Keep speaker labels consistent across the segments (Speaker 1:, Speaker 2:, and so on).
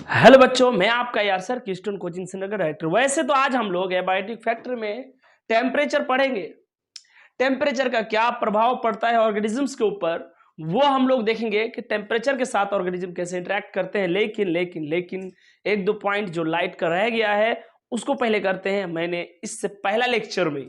Speaker 1: Hello बच्चों, मैं आपका यार सर किस्टन कोचिंग सेंटर का डायरेक्टर। वैसे तो आज हम लोग एबायोटिक फैक्टर में टेम्परेचर पढ़ेंगे। टेम्परेचर का क्या प्रभाव पड़ता है ऑर्गेनिजम्स के ऊपर, वो हम लोग देखेंगे कि टेम्परेचर के साथ ऑर्गेनिज्म कैसे इंटरेक्ट करते हैं। लेकिन एक दो पॉइंट जो लाइट का रह गया है उसको पहले करते हैं। मैंने इससे पहला लेक्चर में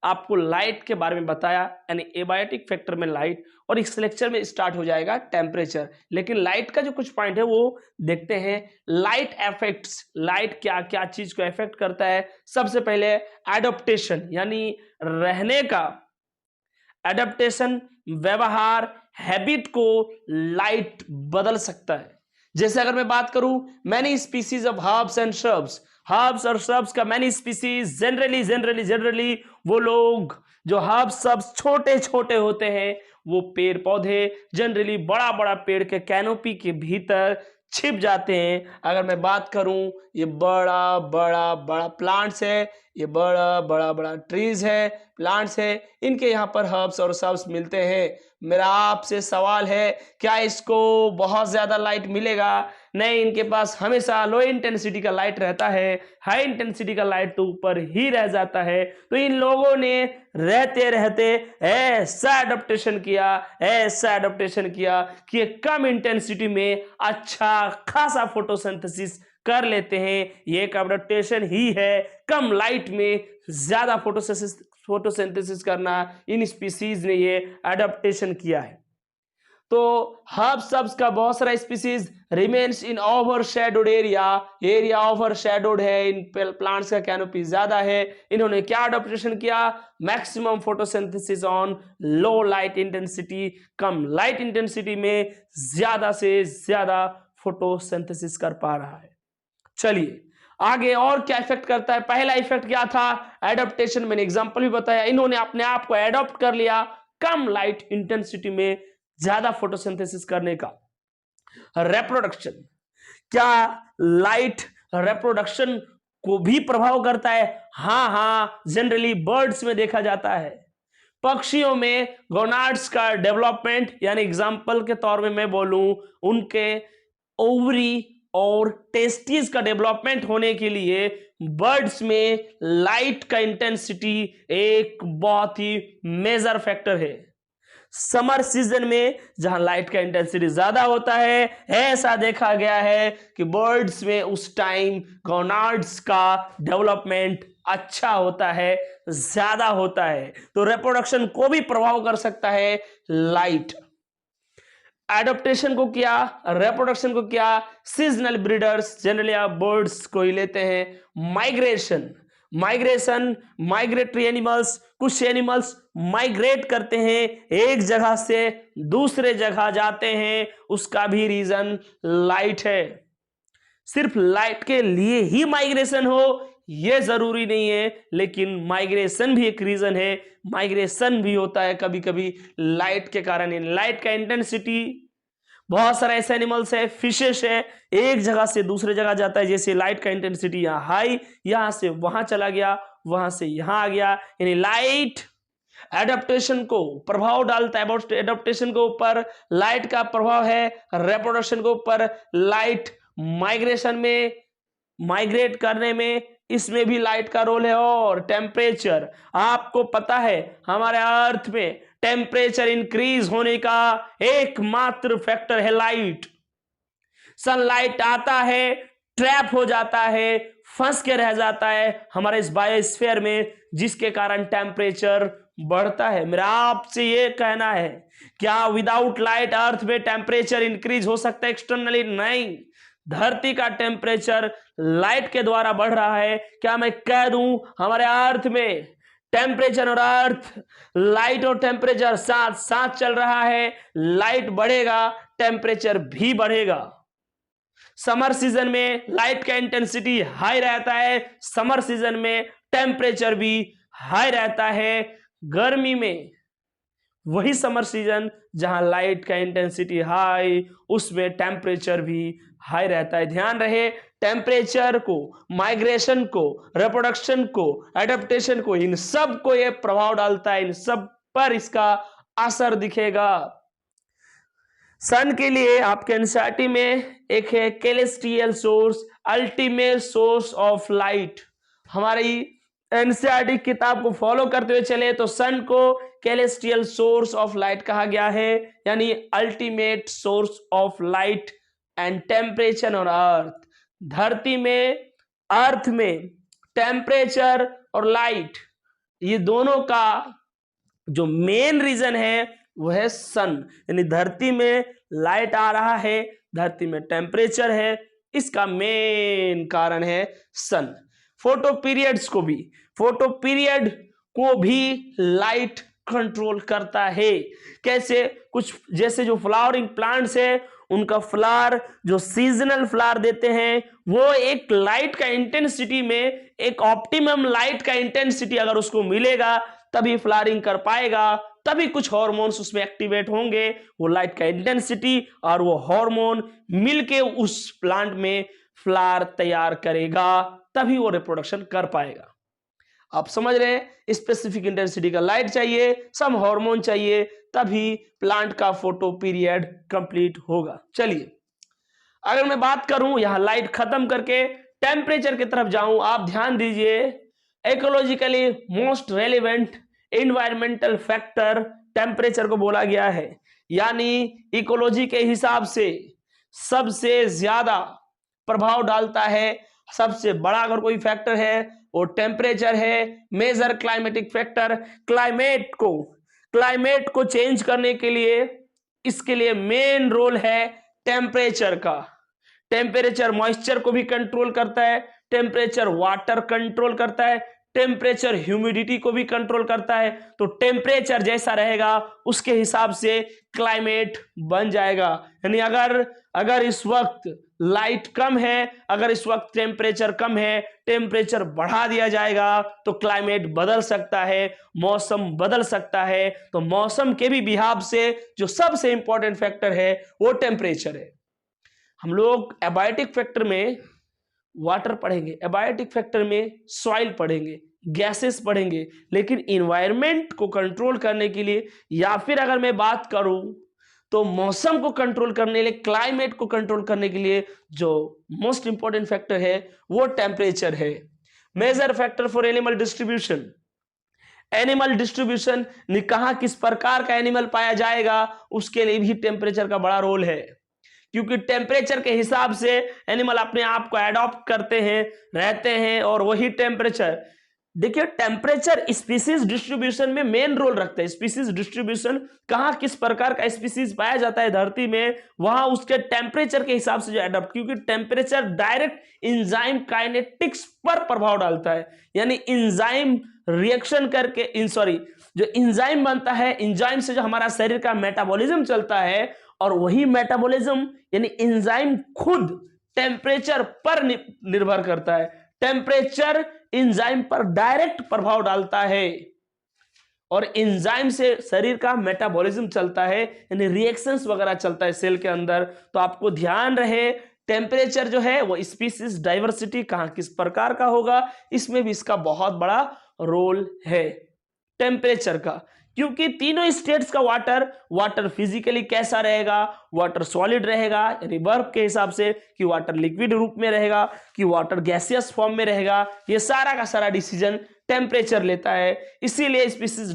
Speaker 1: आपको लाइट के बारे में बताया, यानी एबायोटिक फैक्टर में लाइट, और इस लेक्चर में स्टार्ट हो जाएगा टेम्परेचर। लेकिन लाइट का जो कुछ पॉइंट है वो देखते हैं। लाइट इफेक्ट्स, लाइट क्या क्या चीज को इफेक्ट करता है। सबसे पहले एडॉप्टेशन, यानी रहने का एडेप्टेशन, व्यवहार, हैबिट को लाइट बदल सकता है। जैसे अगर मैं बात करूं many species of herbs and shrubs, herbs और श्रब्स का मैनी स्पीसीज, जनरली वो लोग जो हर्ब्स श्रब्स छोटे छोटे होते हैं, वो पेड़ पौधे जनरली बड़ा बड़ा पेड़ के कैनोपी के भीतर छिप जाते हैं। अगर मैं बात करूं, ये बड़ा बड़ा बड़ा प्लांट्स है, ये बड़ा बड़ा बड़ा ट्रीज है, प्लांट्स है, इनके यहाँ पर हर्ब्स और सब्स मिलते हैं। मेरा आपसे सवाल है, क्या इसको बहुत ज्यादा लाइट मिलेगा? नहीं, इनके पास हमेशा लो इंटेंसिटी का लाइट रहता है, हाई इंटेंसिटी का लाइट तो ऊपर ही रह जाता है। तो इन लोगों ने रहते रहते ऐसा एडेप्टेशन किया कि कम इंटेंसिटी में अच्छा खासा फोटोसिंथेसिस कर लेते हैं। ये एक एडेप्टेशन ही है, कम लाइट में ज्यादा फोटोसिंथेसिस करना। इन स्पीसीज ने ये एडेप्टेशन किया है। तो हर्ब सब्स का बहुत सारा species remains in overshadowed area overshadowed है, इन प्लांट्स का कैनोपी ज्यादा है। इन्होंने क्या एडेप्टेशन किया? Maximum photosynthesis on low light intensity, come light intensity में ज्यादा से ज्यादा फोटोसिंथेसिस कर पा रहा है। चलिए आगे और क्या इफेक्ट करता है। पहला इफेक्ट क्या था? एडेप्टेशन। मैंने एग्जांपल भी बताया, इन्होंने अपने आप को एडॉप्ट कर लिया कम लाइट इंटेंसिटी में ज्यादा फोटोसिंथेसिस करने का। रिप्रोडक्शन, क्या लाइट रिप्रोडक्शन को भी प्रभाव करता है? हाँ, जनरली बर्ड्स में देखा जाता है। पक्षियों में गोनाड्स का डेवलपमेंट, यानी एग्जांपल के तौर में मैं बोलूं, उनके ओवरी और टेस्टिस का डेवलपमेंट होने के लिए बर्ड्स में लाइट का इंटेंसिटी एक बहुत ही मेजर फैक्टर है। समर सीजन में जहां लाइट का इंटेंसिटी ज्यादा होता है, ऐसा देखा गया है कि बर्ड्स में उस टाइम गोनाड्स का डेवलपमेंट अच्छा होता है, ज्यादा होता है। तो रिप्रोडक्शन को भी प्रभाव कर सकता है लाइट। एडॉप्टेशन को क्या, रिप्रोडक्शन को क्या? सीजनल ब्रीडर्स, जनरली आप बर्ड्स को ही लेते हैं। माइग्रेटरी एनिमल्स, कुछ एनिमल्स माइग्रेट करते हैं, एक जगह से दूसरे जगह जाते हैं, उसका भी रीजन लाइट है। सिर्फ लाइट के लिए ही माइग्रेशन हो यह जरूरी नहीं है, लेकिन माइग्रेशन भी एक रीजन है। माइग्रेशन भी होता है कभी कभी लाइट के कारण। लाइट का इंटेंसिटी, बहुत सारे ऐसे एनिमल्स है, फिशेस है, एक जगह से दूसरे जगह जाता है। जैसे लाइट का इंटेंसिटी यहाँ हाई, यहां से वहां चला गया, वहां से यहां आ गया, यानी लाइट एडेप्टेशन को प्रभाव डालता है। एडेप्टेशन के ऊपर लाइट का प्रभाव है, रिप्रोडक्शन के ऊपर लाइट, माइग्रेशन में, माइग्रेट करने में, इसमें भी लाइट का रोल है। और टेम्परेचर, आपको पता है हमारे अर्थ में टेम्परेचर इंक्रीज होने का एकमात्र फैक्टर है लाइट। सनलाइट आता है, ट्रैप हो जाता है, फंस के रह जाता है हमारे इस बायोस्फीयर में, जिसके कारण टेम्परेचर बढ़ता है। मेरा आपसे ये कहना है, क्या विदाउट लाइट अर्थ में टेम्परेचर इंक्रीज हो सकता है एक्सटर्नली? नहीं, धरती का टेम्परेचर लाइट के द्वारा बढ़ रहा है। क्या मैं कह दूं हमारे अर्थ में टेम्परेचर और अर्थ, लाइट और टेम्परेचर साथ साथ चल रहा है, लाइट बढ़ेगा टेम्परेचर भी बढ़ेगा। समर सीजन में लाइट का इंटेंसिटी हाई रहता है, समर सीजन में टेम्परेचर भी हाई रहता है। गर्मी में वही समर सीजन जहां लाइट का इंटेंसिटी हाई, उसमें टेम्परेचर भी हाई रहता है। ध्यान रहे, टेम्परेचर को, माइग्रेशन को, रिप्रोडक्शन को, एडेप्टेशन को, इन सब को यह प्रभाव डालता है, इन सब पर इसका असर दिखेगा। सन के लिए आपके एनसीईआरटी में एक है celestial source, ultimate source of light. हमारी एनसीईआरटी किताब को फॉलो करते हुए चले तो सन को कैलेस्टियल सोर्स ऑफ लाइट कहा गया है, यानी ultimate source of light and temperature on earth. धरती में, अर्थ में टेम्परेचर और लाइट, ये दोनों का जो मेन रीजन है वो है सन। यानी धरती में लाइट आ रहा है, धरती में टेम्परेचर है, इसका मेन कारण है सन। फोटो पीरियड को भी लाइट कंट्रोल करता है। कैसे? कुछ जैसे जो फ्लावरिंग प्लांट्स है, उनका फ्लावर जो सीजनल फ्लावर देते हैं वो एक लाइट का इंटेंसिटी में, एक ऑप्टिमम लाइट का इंटेंसिटी अगर उसको मिलेगा तभी फ्लावरिंग कर पाएगा, तभी कुछ हार्मोन्स उसमें एक्टिवेट होंगे, वो लाइट का इंटेंसिटी और वो हार्मोन मिलके उस प्लांट में फ्लावर तैयार करेगा, तभी वो रिप्रोडक्शन कर पाएगा। आप समझ रहे हैं? स्पेसिफिक इंटेंसिटी का लाइट चाहिए, सम हार्मोन चाहिए, तभी प्लांट का फोटो पीरियड कंप्लीट होगा। चलिए अगर मैं बात करूं, यहां लाइट खत्म करके टेम्परेचर की तरफ जाऊं, आप ध्यान दीजिए, ecologically most relevant environmental factor temperature को बोला गया है, यानी इकोलॉजी के हिसाब से सबसे ज्यादा प्रभाव डालता है, सबसे बड़ा अगर कोई फैक्टर है वो टेम्परेचर है। मेजर क्लाइमेटिक फैक्टर, क्लाइमेट को चेंज करने के लिए, इसके लिए मेन रोल है टेम्परेचर का। टेम्परेचर मॉइस्चर को भी कंट्रोल करता है, टेम्परेचर वाटर कंट्रोल करता है, टेम्परेचर ह्यूमिडिटी को भी कंट्रोल करता है। तो टेम्परेचर जैसा रहेगा उसके हिसाब से क्लाइमेट बन जाएगा। यानी अगर इस वक्त लाइट कम है, अगर इस वक्त टेम्परेचर कम है, टेम्परेचर बढ़ा दिया जाएगा तो क्लाइमेट बदल सकता है, मौसम बदल सकता है। तो मौसम के भी बिहाव से जो सबसे इंपॉर्टेंट फैक्टर है वो टेम्परेचर है। हम लोग एबायोटिक फैक्टर में वाटर पढ़ेंगे, एबायोटिक फैक्टर में सॉइल पढ़ेंगे, गैसेस पढ़ेंगे, लेकिन इन्वायरमेंट को कंट्रोल करने के लिए, या फिर अगर मैं बात करूं तो मौसम को कंट्रोल करने के लिए, क्लाइमेट को कंट्रोल करने के लिए जो मोस्ट इंपॉर्टेंट फैक्टर है वो टेम्परेचर है। Major factor for animal distribution, animal distribution कहां किस प्रकार का एनिमल पाया जाएगा उसके लिए भी टेम्परेचर का बड़ा रोल है, क्योंकि टेम्परेचर के हिसाब से एनिमल अपने आप को एडॉप्ट करते हैं, रहते हैं, और वही टेम्परेचर, देखिए टेम्परेचर स्पीसीज डिस्ट्रीब्यूशन में मेन रोल रखता है। स्पीसीज डिस्ट्रीब्यूशन, कहां किस प्रकार का स्पीसीज पाया जाता है धरती में, वहां उसके टेम्परेचर के हिसाब से जो एडॉप्ट, क्योंकि टेम्परेचर डायरेक्ट इंजाइम काइनेटिक्स पर प्रभाव डालता है। यानी इंजाइम रिएक्शन करके, जो इंजाइम बनता है, इंजाइम से जो हमारा शरीर का मेटाबॉलिज्म चलता है, और वही मेटाबॉलिज्म यानी एंजाइम खुद टेम्परेचर पर निर्भर करता है। टेम्परेचर एंजाइम पर डायरेक्ट प्रभाव डालता है और एंजाइम से शरीर का मेटाबॉलिज्म चलता है, यानी रिएक्शंस वगैरह चलता है सेल के अंदर। तो आपको ध्यान रहे टेम्परेचर जो है वो स्पीसीज डाइवर्सिटी कहां किस प्रकार का होगा, इसमें भी इसका बहुत बड़ा रोल है टेम्परेचर का। क्योंकि तीनों स्टेट्स का वाटर फिजिकली कैसा रहेगा, वाटर सॉलिड रहेगा यानी बर्फ के हिसाब से, कि वाटर लिक्विड रूप में रहेगा, कि वाटर गैसियस फॉर्म में रहेगा, ये सारा का सारा डिसीजन टेम्परेचर लेता है। इसीलिए स्पीसीज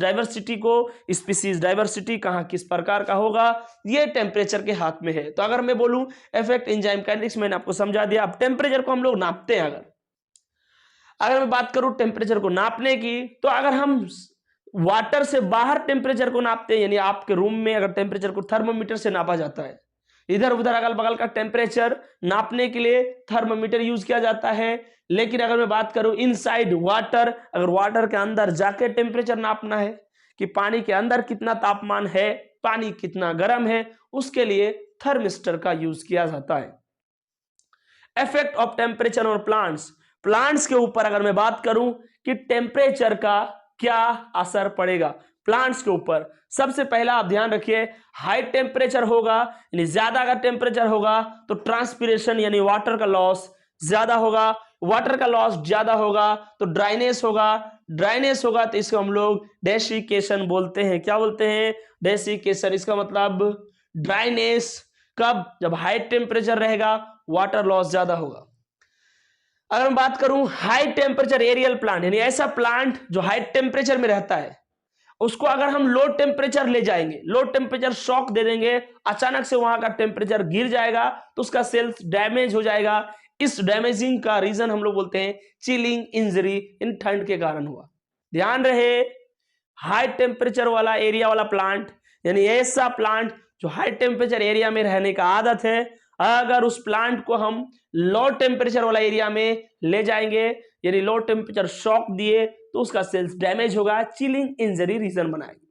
Speaker 1: डाइवर्सिटी कहाँ किस प्रकार का होगा ये टेम्परेचर के हाथ में है। तो अगर मैं बोलूं इफेक्ट एंजाइम काइनेटिक्स, मैंने आपको समझा दिया। अब टेम्परेचर को हम लोग नापते हैं। अगर मैं बात करूं टेम्परेचर को नापने की, तो अगर हम वाटर से बाहर टेम्परेचर को नापते हैं, यानी आपके रूम में अगर टेम्परेचर को थर्मोमीटर से नापा जाता है, इधर उधर अगल बगल का टेम्परेचर नापने के लिए थर्मोमीटर यूज किया जाता है। लेकिन अगर मैं बात करूं इनसाइड वाटर, अगर वाटर के अंदर जाके टेम्परेचर नापना है कि पानी के अंदर कितना तापमान है, पानी कितना गर्म है, उसके लिए थर्मिस्टर का यूज किया जाता है। इफेक्ट ऑफ टेम्परेचर और प्लांट्स के ऊपर अगर मैं बात करूं कि टेम्परेचर का क्या असर पड़ेगा प्लांट्स के ऊपर, सबसे पहला आप ध्यान रखिए, हाई टेम्परेचर होगा यानी ज्यादा अगर टेम्परेचर होगा तो ट्रांसपिरेशन यानी वाटर का लॉस ज्यादा होगा, वाटर का लॉस ज्यादा होगा तो ड्राइनेस होगा तो इसको हम लोग डेसिकेशन बोलते हैं। क्या बोलते हैं? डेसिकेशन। इसका मतलब ड्राइनेस कब? जब हाई टेम्परेचर रहेगा, वाटर लॉस ज्यादा होगा। अगर मैं बात करूं हाई टेम्परेचर एरियल प्लांट, यानी ऐसा प्लांट जो हाई टेम्परेचर में रहता है, उसको अगर हम लो टेम्परेचर ले जाएंगे, लो टेम्परेचर शॉक दे देंगे, अचानक से वहां का टेम्परेचर गिर जाएगा तो उसका सेल्स डैमेज हो जाएगा। इस डैमेजिंग का रीजन हम लोग बोलते हैं चिलिंग इंजरी, इन ठंड के कारण हुआ। ध्यान रहे, हाई टेम्परेचर वाला एरिया वाला प्लांट, यानी ऐसा प्लांट जो हाई टेम्परेचर एरिया में रहने का आदत है, अगर उस प्लांट को हम लो टेम्परेचर वाला एरिया में ले जाएंगे, यानी लो टेम्परेचर शॉक दिए, तो उसका सेल्स डैमेज होगा, चिलिंग इंजरी रीजन बनाएगी।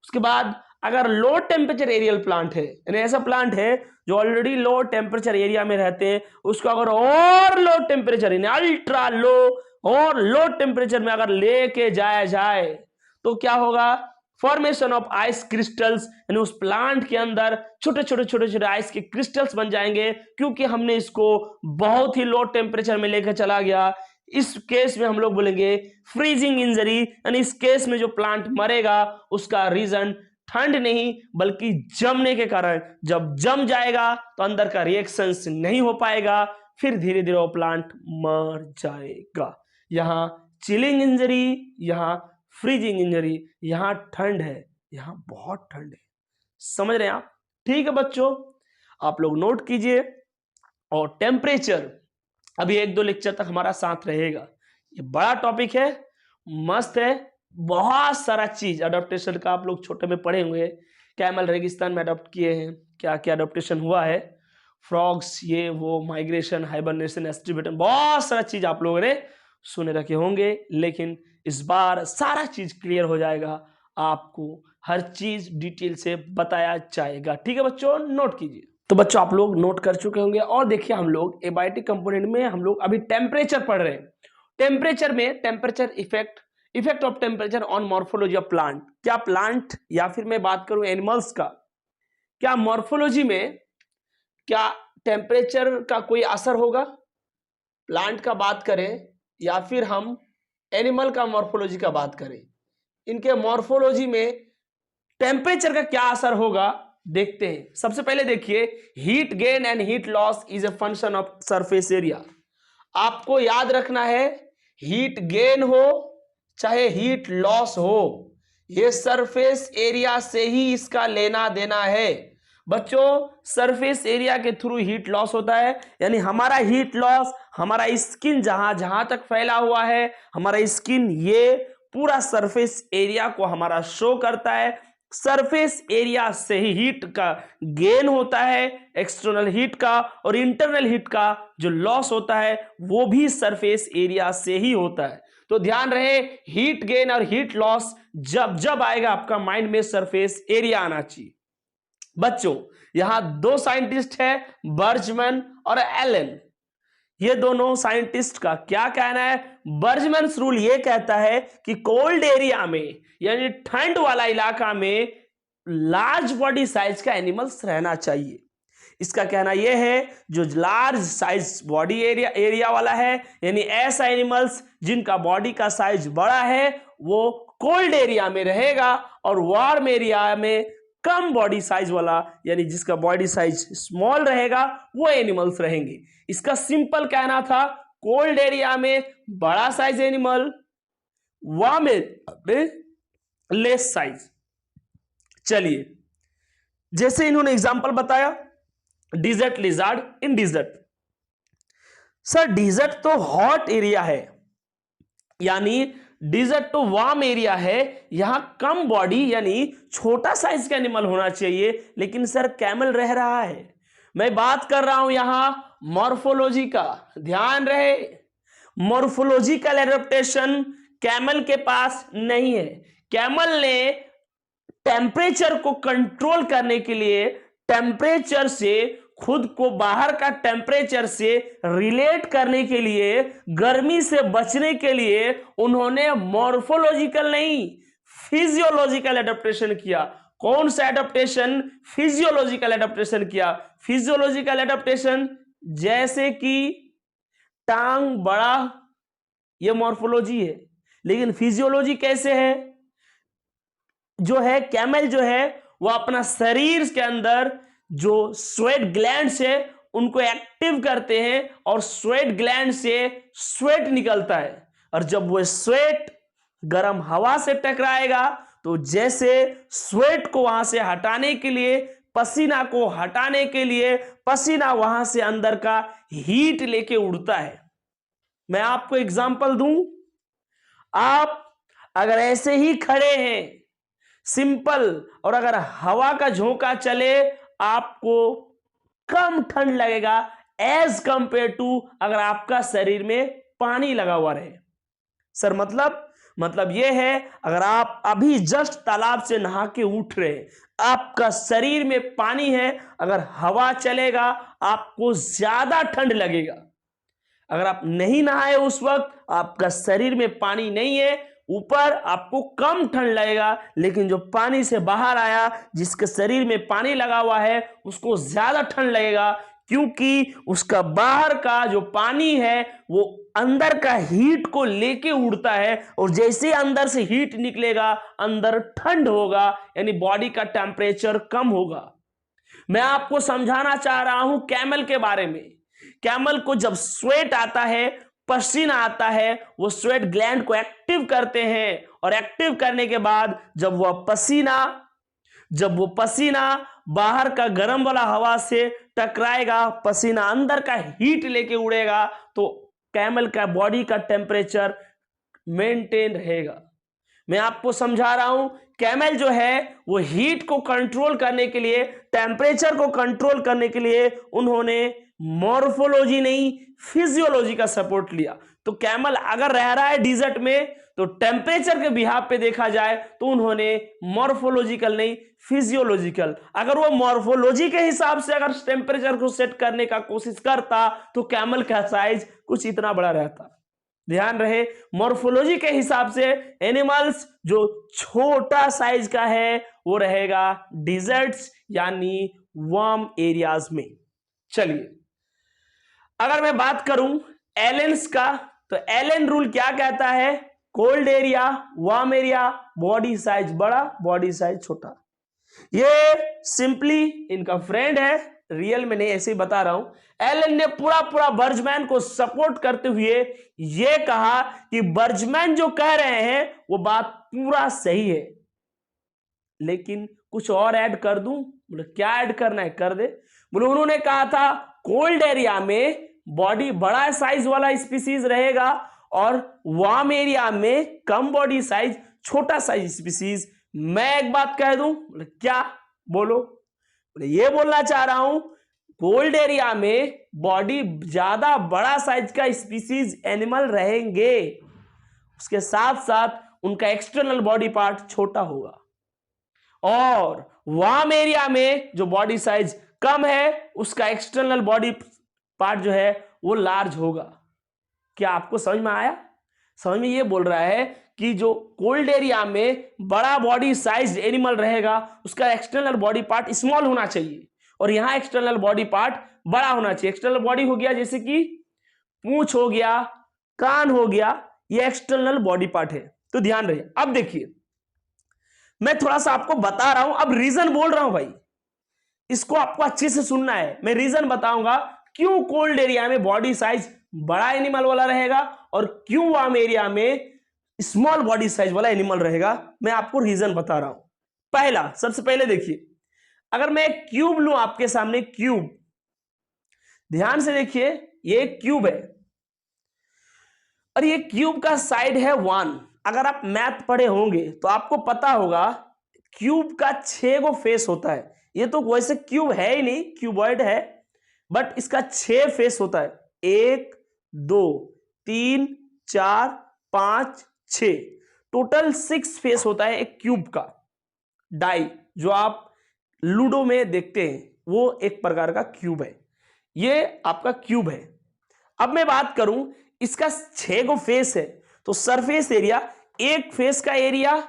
Speaker 1: उसके बाद अगर लो टेम्परेचर एरियल प्लांट है, यानी ऐसा प्लांट है जो ऑलरेडी लो टेम्परेचर एरिया में रहते हैं, उसको अगर और लो टेम्परेचर, यानी अल्ट्रा लो और लो टेम्परेचर में अगर लेके जाया जाए तो क्या होगा? फॉर्मेशन ऑफ आइस क्रिस्टल्स, यानी उस प्लांट के अंदर छोटे छोटे छोटे छोटे आइस के क्रिस्टल्स बन जाएंगे, क्योंकि हमने इसको बहुत ही लो टेम्परेचर में लेकर चला गया। इस केस में हम लोग बोलेंगे फ्रीजिंग इंजरी, यानी इस केस में जो प्लांट मरेगा उसका रीजन ठंड नहीं बल्कि जमने के कारण, जब जम जाएगा तो अंदर का रिएक्शंस नहीं हो पाएगा, फिर धीरे धीरे वो प्लांट मर जाएगा। यहां चिलिंग इंजरी, यहां फ्रीजिंग इंजरी, यहां ठंड है, यहां बहुत ठंड है। समझ रहे हैं आप? ठीक है बच्चों, आप लोग नोट कीजिए। और टेम्परेचर अभी 1-2 लेक्चर तक हमारा साथ रहेगा। ये बड़ा टॉपिक है, मस्त है, बहुत सारा चीज अडॉप्टेशन का आप लोग छोटे में पढ़े होंगे। कैमल रेगिस्तान में अडॉप्ट किए हैं, क्या क्या अडॉप्टेशन हुआ है, फ्रॉग्स, ये वो, माइग्रेशन, हाइबरनेशन, एस्टिवेशन, बहुत सारा चीज आप लोगों ने सुने रखे होंगे। लेकिन इस बार सारा चीज क्लियर हो जाएगा, आपको हर चीज डिटेल से बताया जाएगा। ठीक है बच्चों, नोट कीजिए। तो बच्चों आप लोग नोट कर चुके होंगे। और देखिए, हम लोग एबायोटिक कंपोनेंट में हम लोग अभी टेम्परेचर पढ़ रहे हैं। टेम्परेचर में temperature effect of temperature on morphology of plant. क्या प्लांट, या फिर मैं बात करूं एनिमल्स का, क्या मॉर्फोलॉजी में क्या टेम्परेचर का कोई असर होगा? प्लांट का बात करें या फिर हम एनिमल का मॉर्फोलॉजी का बात करें, इनके मॉर्फोलॉजी में टेम्परेचर का क्या असर होगा, देखते हैं। सबसे पहले देखिए, heat gain and heat loss is a function of surface area. आपको याद रखना है, हीट गेन हो चाहे हीट लॉस हो, ये सरफेस एरिया से ही इसका लेना देना है। बच्चों, सरफेस एरिया के थ्रू हीट लॉस होता है, यानी हमारा हीट लॉस, हमारा स्किन जहां जहां तक फैला हुआ है, हमारा स्किन ये पूरा सरफेस एरिया को हमारा शो करता है। सरफेस एरिया से ही हीट का गेन होता है, एक्सटर्नल हीट का, और इंटरनल हीट का जो लॉस होता है वो भी सरफेस एरिया से ही होता है। तो ध्यान रहे, हीट गेन और हीट लॉस जब जब आएगा आपका माइंड में सरफेस एरिया आना चाहिए। बच्चों, यहां 2 साइंटिस्ट है, बर्जमैन और एलन। ये दोनों साइंटिस्ट का क्या कहना है? बर्जमैन्स रूल ये कहता है कि कोल्ड एरिया में, यानी ठंड वाला इलाका में, लार्ज बॉडी साइज का एनिमल्स रहना चाहिए। इसका कहना यह है जो लार्ज साइज बॉडी एरिया वाला है, यानी ऐसा एनिमल्स जिनका बॉडी का साइज बड़ा है, वो कोल्ड एरिया में रहेगा, और वार्म एरिया में कम बॉडी साइज वाला, यानी जिसका बॉडी साइज स्मॉल रहेगा, वो एनिमल्स रहेंगे। इसका सिंपल कहना था, कोल्ड एरिया में बड़ा साइज एनिमल, वार्म में लेस साइज। चलिए, जैसे इन्होंने एग्जांपल बताया, डिजर्ट लिजार्ड इन डिजर्ट। सर, डिजर्ट तो हॉट एरिया है, यानी डिजर्ट तो वार्म एरिया है, यहां कम बॉडी यानी छोटा साइज का एनिमल होना चाहिए, लेकिन सर कैमल रह रहा है। मैं बात कर रहा हूं यहां मॉर्फोलॉजी का, ध्यान रहे, मॉर्फोलॉजिकल एडेप्टेशन कैमल के पास नहीं है। कैमल ने टेम्परेचर को कंट्रोल करने के लिए, टेम्परेचर से खुद को बाहर का टेम्परेचर से रिलेट करने के लिए, गर्मी से बचने के लिए उन्होंने मॉर्फोलॉजिकल नहीं, फिजियोलॉजिकल एडेप्टेशन किया। कौन सा एडेप्टेशन? फिजियोलॉजिकल एडेप्टेशन किया। फिजियोलॉजिकल एडेप्टेशन जैसे कि टांग बड़ा, यह मॉर्फोलॉजी है, लेकिन फिजियोलॉजी कैसे है? जो है कैमल जो है वो अपना शरीर के अंदर जो स्वेट ग्लैंड्स है उनको एक्टिव करते हैं और स्वेट ग्लैंड से स्वेट निकलता है। और जब वो स्वेट गर्म हवा से टकराएगा तो जैसे स्वेट को वहां से हटाने के लिए, पसीना को हटाने के लिए, पसीना वहां से अंदर का हीट लेके उड़ता है। मैं आपको एग्जांपल दूं, आप अगर ऐसे ही खड़े हैं सिंपल, और अगर हवा का झोंका चले आपको कम ठंड लगेगा एज कंपेयर टू अगर आपका शरीर में पानी लगा हुआ रहे। सर मतलब यह है, अगर आप अभी जस्ट तालाब से नहा के उठ रहे, आपका शरीर में पानी है, अगर हवा चलेगा आपको ज्यादा ठंड लगेगा। अगर आप नहीं नहाए उस वक्त, आपका शरीर में पानी नहीं है, ऊपर आपको कम ठंड लगेगा, लेकिन जो पानी से बाहर आया जिसके शरीर में पानी लगा हुआ है उसको ज्यादा ठंड लगेगा, क्योंकि उसका बाहर का जो पानी है वो अंदर का हीट को लेके उड़ता है, और जैसे अंदर से हीट निकलेगा अंदर ठंड होगा, यानी बॉडी का टेम्परेचर कम होगा। मैं आपको समझाना चाह रहा हूं कैमल के बारे में। कैमल को जब स्वेट आता है, पसीना आता है, वो स्वेट ग्लैंड को एक्टिव करते हैं, और एक्टिव करने के बाद जब वो पसीना बाहर का गर्म वाला हवा से टकराएगा, पसीना अंदर का हीट लेके उड़ेगा, तो कैमल का बॉडी का टेम्परेचर मेंटेन रहेगा। मैं आपको समझा रहा हूं, कैमल जो है वो हीट को कंट्रोल करने के लिए, टेम्परेचर को कंट्रोल करने के लिए उन्होंने मॉर्फोलॉजी नहीं फिजियोलॉजी का सपोर्ट लिया। तो कैमल अगर रह रहा है डिजर्ट में तो टेम्परेचर के बिहाफ पे देखा जाए तो उन्होंने मॉर्फोलॉजिकल नहीं फिजियोलॉजिकल, अगर वो मॉर्फोलॉजी के हिसाब से अगर टेम्परेचर को सेट करने का कोशिश करता तो कैमल का साइज कुछ इतना बड़ा रहता। ध्यान रहे, मॉर्फोलॉजी के हिसाब से एनिमल्स जो छोटा साइज का है वो रहेगा डिजर्ट्स यानी वार्म एरियाज में। चलिए अगर मैं बात करूं एलेन्स का, तो एलन रूल क्या कहता है, cold area, warm area, body size बड़ा, बॉडी साइज छोटा। ये सिंपली इनका फ्रेंड है, रियल में नहीं, ऐसे ही बता रहा हूं। एलन ने पूरा बर्जमैन को सपोर्ट करते हुए ये कहा कि बर्जमैन जो कह रहे हैं वो बात पूरा सही है, लेकिन कुछ और ऐड कर दूं। बोले क्या ऐड करना है, कर दे। बोले उन्होंने कहा था कोल्ड एरिया में बॉडी बड़ा साइज वाला स्पीसीज रहेगा और वार्म एरिया में कम बॉडी साइज छोटा साइज स्पीसीज। मैं एक बात कह दूं। बोले क्या, बोलो। बोले ये बोलना चाह रहा हूं कोल्ड एरिया में बॉडी ज्यादा बड़ा साइज का स्पीसीज एनिमल रहेंगे, उसके साथ साथ उनका एक्सटर्नल बॉडी पार्ट छोटा होगा, और वार्म एरिया में जो बॉडी साइज कम है उसका एक्सटर्नल बॉडी पार्ट जो है वो लार्ज होगा। क्या आपको समझ में आया? समझ में ये बोल रहा है कि जो कोल्ड एरिया में बड़ा बॉडी साइज एनिमल रहेगा उसका एक्सटर्नल बॉडी पार्ट स्मॉल होना चाहिए, और यहां एक्सटर्नल बॉडी पार्ट बड़ा होना चाहिए। एक्सटर्नल बॉडी हो गया जैसे कि पूंछ हो गया, कान हो गया, ये एक्सटर्नल बॉडी पार्ट है। तो ध्यान रहे। अब देखिए मैं थोड़ा सा आपको बता रहा हूं, अब रीजन बोल रहा हूं भाई, इसको आपको अच्छे से सुनना है। मैं रीजन बताऊंगा क्यों कोल्ड एरिया में बॉडी साइज बड़ा एनिमल वाला रहेगा और क्यों वार्म एरिया में स्मॉल बॉडी साइज वाला एनिमल रहेगा। मैं आपको रीजन बता रहा हूं। पहला, सबसे पहले देखिए, अगर मैं एक क्यूब लूं आपके सामने, क्यूब, ध्यान से देखिए, ये एक क्यूब है और ये क्यूब का साइड है 1। अगर आप मैथ पढ़े होंगे तो आपको पता होगा क्यूब का 6 गो फेस होता है। ये तो वैसे क्यूब है ही नहीं, क्यूबॉइड है, बट इसका 6 फेस होता है। 1 2 3 4 5 6, टोटल 6 फेस होता है एक क्यूब का। डाई जो आप लूडो में देखते हैं वो एक प्रकार का क्यूब है, ये आपका क्यूब है। अब मैं बात करूं, इसका 6 गो फेस है, तो सरफेस एरिया, एक फेस का एरिया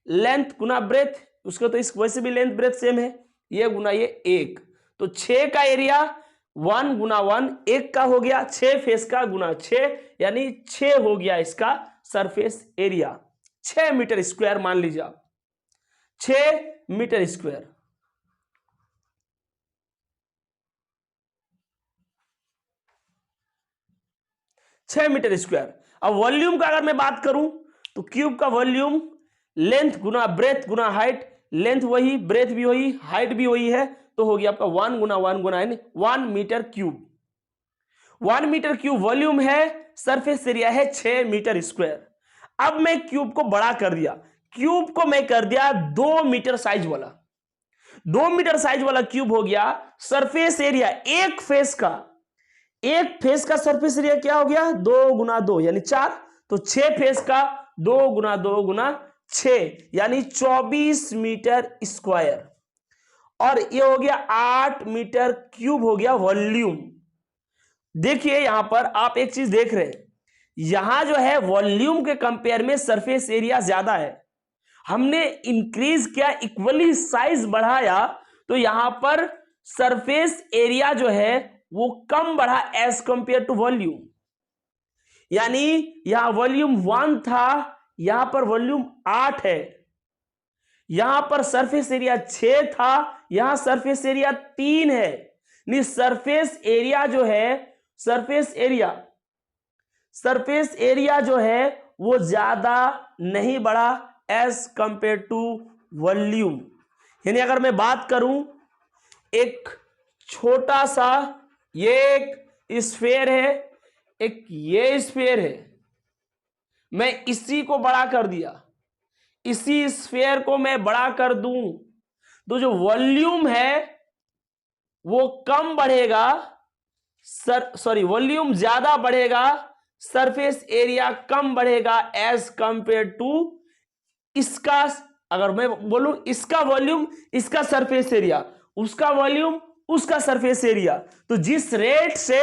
Speaker 1: लेंथ गुना ब्रेथ, उसका तो इस वैसे भी लेंथ ब्रेथ सेम है, ये गुना ये 1, तो 6 का एरिया 1 गुना 1, 1 का हो गया, 6 फेस का गुना 6, यानी 6 हो गया इसका सरफेस एरिया। 6 मीटर स्क्वायर मान लीजिए आप, 6 मीटर स्क्वायर। 6 metre square. अब वॉल्यूम का अगर मैं बात करूं तो क्यूब का वॉल्यूम लेंथ गुना ब्रेथ गुना हाइट, लेंथ वही, ब्रेथ भी वही, हाइट भी वही है, तो हो गया आपका 1 गुना 1 गुना 1 metre cube. 1 metre cube volume है, सरफेस एरिया है 6 मीटर स्क्वायर। अब मैं क्यूब को बड़ा कर दिया, क्यूब को मैं कर दिया 2 मीटर साइज वाला, 2 मीटर साइज वाला क्यूब हो गया। सरफेस एरिया एक फेस का सरफेस एरिया क्या हो गया, 2 गुना 2 यानी 4, तो 6 फेस का 2 गुना 2 गुना 6 यानी 24 मीटर स्क्वायर, और ये हो गया 8 मीटर क्यूब हो गया वॉल्यूम। देखिए यहां पर आप एक चीज देख रहे हैं, यहां जो है वॉल्यूम के कंपेयर में सरफेस एरिया ज्यादा है, हमने इंक्रीज किया, इक्वली साइज बढ़ाया, तो यहां पर सरफेस एरिया जो है वो कम बढ़ा एज कंपेयर टू वॉल्यूम। यानी यहां वॉल्यूम 1 था, यहां पर वॉल्यूम 8 है, यहां पर सरफेस एरिया 6 था, यहां सरफेस एरिया 3 है। नहीं, सरफेस एरिया जो है, सरफेस एरिया जो है वो ज्यादा नहीं बढ़ा एज कंपेयर टू वॉल्यूम। यानी अगर मैं बात करूं, एक छोटा सा ये एक स्फीयर है, एक ये स्फीयर है, मैं इसी को बड़ा कर दिया, इसी स्फीयर को मैं बड़ा कर दूं, तो जो वॉल्यूम है वो कम बढ़ेगा, वॉल्यूम ज्यादा बढ़ेगा, सरफेस एरिया कम बढ़ेगा एज कंपेयर टू इसका। अगर मैं बोलूं इसका वॉल्यूम, इसका सरफेस एरिया, उसका वॉल्यूम, उसका सरफेस एरिया, तो जिस रेट से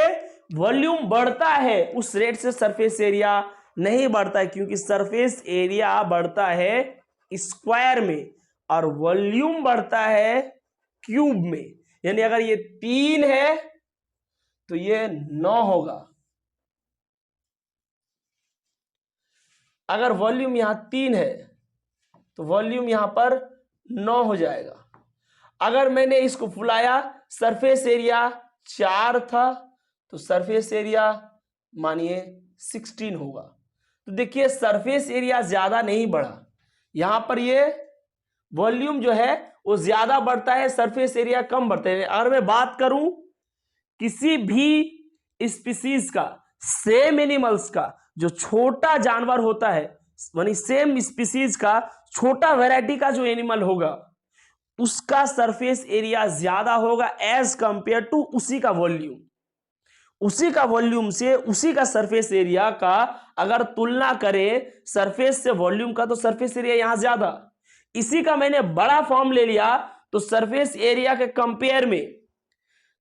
Speaker 1: वॉल्यूम बढ़ता है उस रेट से सरफेस एरिया नहीं बढ़ता है, क्योंकि सरफेस एरिया बढ़ता है स्क्वायर में और वॉल्यूम बढ़ता है क्यूब में। यानी अगर ये 3 है तो ये 9 होगा, अगर वॉल्यूम यहां 3 है तो वॉल्यूम यहां पर 9 हो जाएगा। अगर मैंने इसको फुलाया, सरफेस एरिया 4 था तो सरफेस एरिया मानिए 16 होगा। तो देखिए सरफेस एरिया ज्यादा नहीं बढ़ा, यहां पर ये वॉल्यूम जो है वो ज्यादा बढ़ता है, सरफेस एरिया कम बढ़ता है। अगर मैं बात करूं किसी भी स्पीसीज का, सेम एनिमल्स का, जो छोटा जानवर होता है, यानी सेम स्पीसीज का छोटा वैरायटी का जो एनिमल होगा उसका सरफेस एरिया ज्यादा होगा एज कंपेयर टू उसी का वॉल्यूम। उसी का वॉल्यूम से उसी का सरफेस एरिया का अगर तुलना करें सरफेस से वॉल्यूम का, तो सरफेस एरिया यहां ज्यादा, इसी का मैंने बड़ा फॉर्म ले लिया तो सरफेस एरिया के कंपेयर में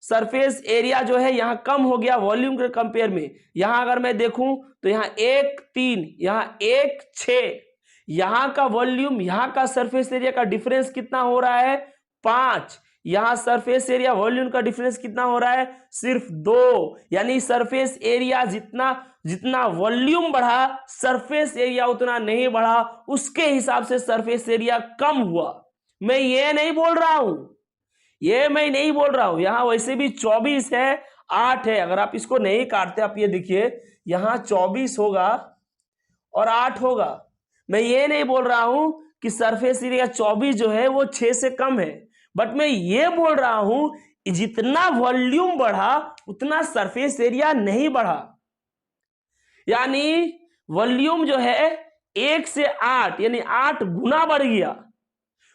Speaker 1: सरफेस एरिया जो है यहां कम हो गया वॉल्यूम के कंपेयर में। यहां अगर मैं देखूं तो यहां 1 3, यहां 1 6, यहां का वॉल्यूम यहां का सरफेस एरिया का डिफरेंस कितना हो रहा है 5, यहां सरफेस एरिया वॉल्यूम का डिफरेंस कितना हो रहा है सिर्फ 2। यानी सरफेस एरिया जितना जितना वॉल्यूम बढ़ा सरफेस एरिया उतना नहीं बढ़ा, उसके हिसाब से सरफेस एरिया कम हुआ। मैं ये नहीं बोल रहा हूं, यहां वैसे भी 24 है, 8 है, अगर आप इसको नहीं काटते, आप ये देखिए यहां 24 होगा और 8 होगा। मैं ये नहीं बोल रहा हूं कि सरफेस एरिया 24 जो है वो 6 से कम है, बट मैं ये बोल रहा हूं जितना वॉल्यूम बढ़ा उतना सरफेस एरिया नहीं बढ़ा। यानी वॉल्यूम जो है 1 से 8 यानी 8 गुना बढ़ गया,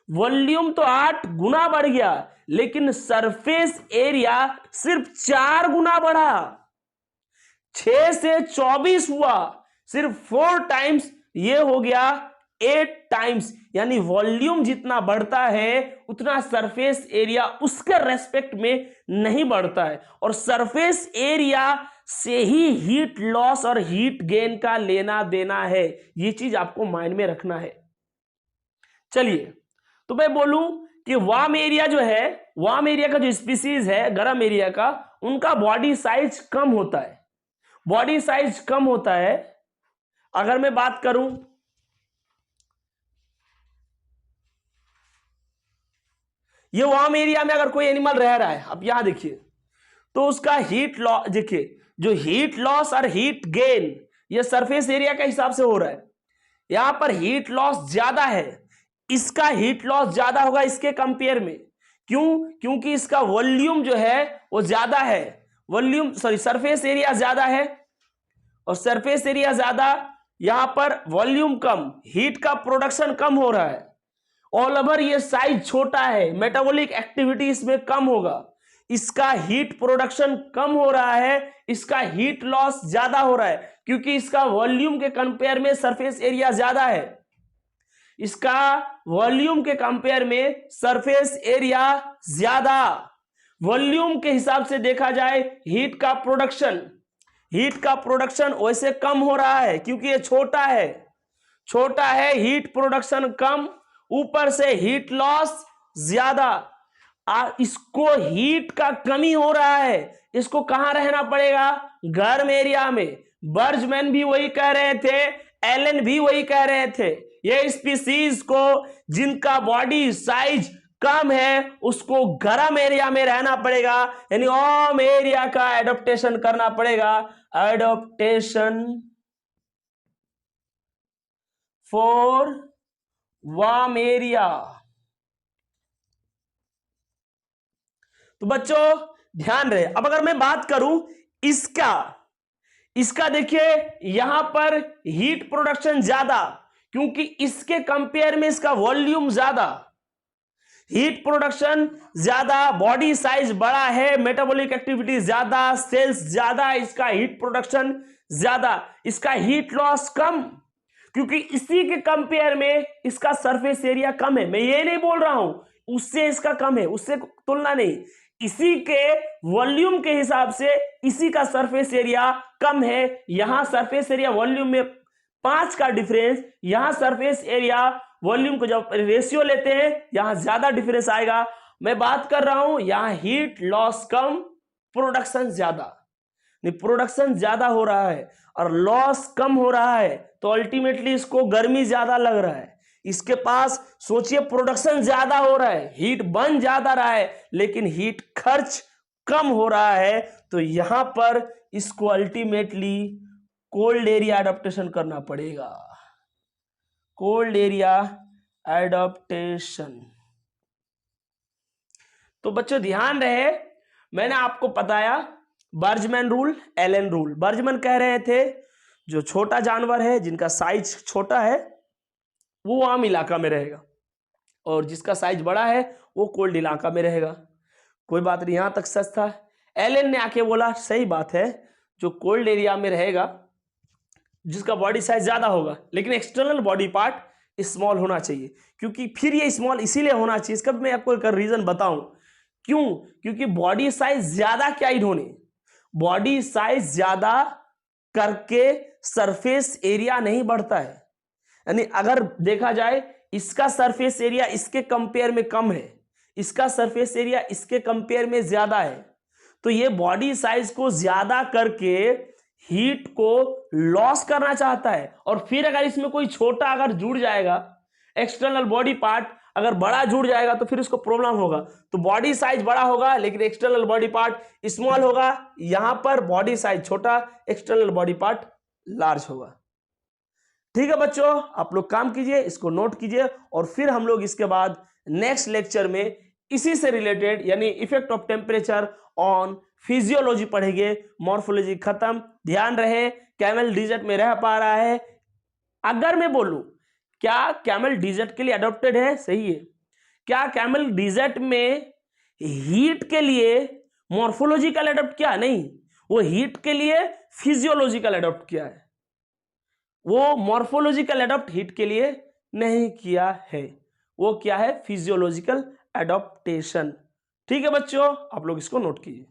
Speaker 1: वॉल्यूम तो 8 गुना बढ़ गया, लेकिन सरफेस एरिया सिर्फ 4 गुना बढ़ा, 6 से 24 हुआ, सिर्फ 4 टाइम्स, ये हो गया 8 टाइम्स। यानी वॉल्यूम जितना बढ़ता है उतना सरफेस एरिया उसके रेस्पेक्ट में नहीं बढ़ता है, और सरफेस एरिया से ही हीट लॉस और हीट गेन का लेना देना है, ये चीज आपको माइंड में रखना है। चलिए, तो मैं बोलूं कि वार्म एरिया जो है, वार्म एरिया का जो स्पीसीज है गर्म एरिया का, उनका बॉडी साइज कम होता है, बॉडी साइज कम होता है। अगर मैं बात करूं ये वार्म एरिया में अगर कोई एनिमल रह रहा है, अब यहां देखिए, तो उसका हीट लॉस देखिए, जो हीट लॉस और हीट गेन ये सरफेस एरिया के हिसाब से हो रहा है। यहां पर हीट लॉस ज्यादा है, इसका हीट लॉस ज्यादा होगा इसके कंपेयर में। क्यों? क्योंकि इसका वॉल्यूम जो है वो ज्यादा है, सरफेस एरिया ज्यादा है, और सरफेस एरिया ज्यादा, यहां पर वॉल्यूम कम, हीट का प्रोडक्शन कम हो रहा है। ऑल ओवर ये साइज छोटा है, मेटाबॉलिक एक्टिविटी इसमें कम होगा, इसका हीट प्रोडक्शन कम हो रहा है, इसका हीट लॉस ज्यादा हो रहा है, क्योंकि इसका वॉल्यूम के कंपेयर में सरफेस एरिया ज्यादा है। इसका वॉल्यूम के कंपेयर में सरफेस एरिया ज्यादा। वॉल्यूम के हिसाब से देखा जाए हीट का प्रोडक्शन वैसे कम हो रहा है, क्योंकि ये छोटा है, हीट प्रोडक्शन कम, ऊपर से हीट लॉस ज्यादा। इसको हीट का कमी हो रहा है, इसको कहां रहना पड़ेगा? गर्म एरिया में। बर्जमैन भी वही कह रहे थे, एलन भी वही कह रहे थे, ये स्पीसीज को जिनका बॉडी साइज कम है उसको गर्म एरिया में रहना पड़ेगा, यानी वार्म एरिया का एडॉप्टेशन करना पड़ेगा। Adaptation for warm area. तो बच्चों ध्यान रहे, अब अगर मैं बात करूं इसका देखिए यहां पर हीट प्रोडक्शन ज्यादा, क्योंकि इसके कंपेयर में इसका वॉल्यूम ज्यादा, हीट प्रोडक्शन ज्यादा, बॉडी साइज बड़ा है, मेटाबॉलिक एक्टिविटी ज्यादा, सेल्स ज्यादा, इसका हीट प्रोडक्शन ज्यादा, इसका हीट लॉस कम, क्योंकि इसी के कंपेयर में इसका सरफेस एरिया कम है। मैं ये नहीं बोल रहा हूं उससे इसका कम है, उससे तुलना नहीं, इसी के वॉल्यूम के हिसाब से इसी का सरफेस एरिया कम है। यहां सरफेस एरिया वॉल्यूम में 5 का डिफरेंस, यहां सरफेस एरिया वॉल्यूम को जब रेशियो लेते हैं यहां ज्यादा डिफरेंस आएगा। मैं बात कर रहा हूं यहां हीट लॉस कम, प्रोडक्शन ज्यादा, प्रोडक्शन ज्यादा हो रहा है और लॉस कम हो रहा है, तो अल्टीमेटली इसको गर्मी ज्यादा लग रहा है। इसके पास सोचिए प्रोडक्शन ज्यादा हो रहा है, हीट बन ज्यादा रहा है, लेकिन हीट खर्च कम हो रहा है, तो यहां पर इसको अल्टीमेटली कोल्ड एरिया एडाप्टेशन करना पड़ेगा। Cold area adaptation. तो बच्चों ध्यान रहे, मैंने आपको बताया बर्जमैन रूल, एलन रूल। बर्जमैन कह रहे थे जो छोटा जानवर है, जिनका साइज छोटा है, वो आम इलाका में रहेगा, और जिसका साइज बड़ा है वो कोल्ड इलाका में रहेगा। कोई बात नहीं, यहां तक सच था। एलन ने आके बोला सही बात है, जो कोल्ड एरिया में रहेगा जिसका बॉडी साइज ज्यादा होगा, लेकिन एक्सटर्नल बॉडी पार्ट स्मॉल होना चाहिए। क्योंकि फिर ये स्मॉल इसीलिए होना चाहिए, इसका मैं आपको एक रीजन बताऊं क्यों। क्योंकि बॉडी साइज ज्यादा क्या इन्होंने, बॉडी साइज ज्यादा करके सरफेस एरिया नहीं बढ़ता है। यानी अगर देखा जाए इसका सरफेस एरिया इसके कंपेयर में कम है, इसका सरफेस एरिया इसके कंपेयर में ज्यादा है, तो ये बॉडी साइज को ज्यादा करके हीट को लॉस करना चाहता है। और फिर अगर इसमें कोई छोटा अगर जुड़ जाएगा, एक्सटर्नल बॉडी पार्ट अगर बड़ा जुड़ जाएगा, तो फिर उसको प्रॉब्लम होगा। तो बॉडी साइज बड़ा होगा लेकिन एक्सटर्नल बॉडी पार्ट स्मॉल होगा, यहां पर बॉडी साइज छोटा, एक्सटर्नल बॉडी पार्ट लार्ज होगा। ठीक है बच्चों, आप लोग काम कीजिए, इसको नोट कीजिए, और फिर हम लोग इसके बाद नेक्स्ट लेक्चर में इसी से रिलेटेड यानी effect of temperature on physiology पढ़ेंगे। मॉर्फोलॉजी खत्म। ध्यान रहे कैमल डिजर्ट में रह पा रहा है। अगर मैं बोलूं क्या कैमल डिजर्ट के लिए अडॉप्टेड है, सही है, क्या कैमल डिजर्ट में हीट के लिए मॉर्फोलॉजिकल अडॉप्ट किया? नहीं, वो हीट के लिए फिजियोलॉजिकल अडॉप्ट किया है, वो मॉर्फोलॉजिकल अडॉप्ट हीट के लिए नहीं किया है। वो क्या है? Physiological adaptation. ठीक है बच्चों, आप लोग इसको नोट कीजिए।